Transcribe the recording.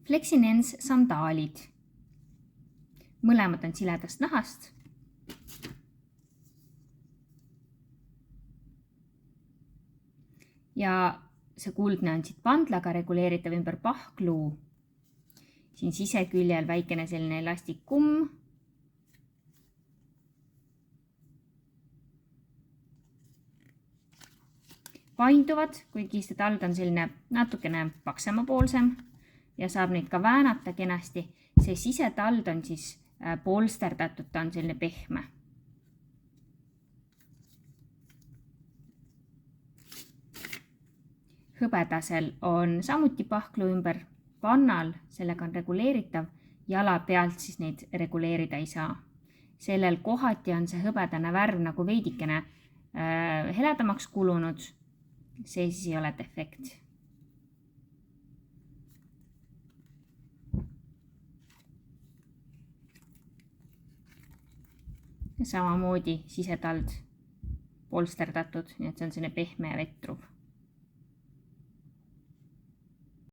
Flexinens sandaalid. Mõlemad on siledast nahast. Ja see kuldne on siit pandlaga reguleeritav ümber pahkluu. Siin siseküljel väikene selline elastikkumm. Painduvad, kuigi see tald on selline natukene paksemapoolsem ja saab neid ka väänata kenasti. See sisetald on siis polsterdatud, ta on selline pehme. Hõbedasel on samuti pahklu ümber pannal, sellega on reguleeritav, jala pealt siis neid reguleerida ei saa. Sellel kohati on see hõbedane värv nagu veidikene heledamaks kulunud, see siis ei ole defekt. Ja samamoodi sisetald polsterdatud, nii et see on selline pehme ja vetruv.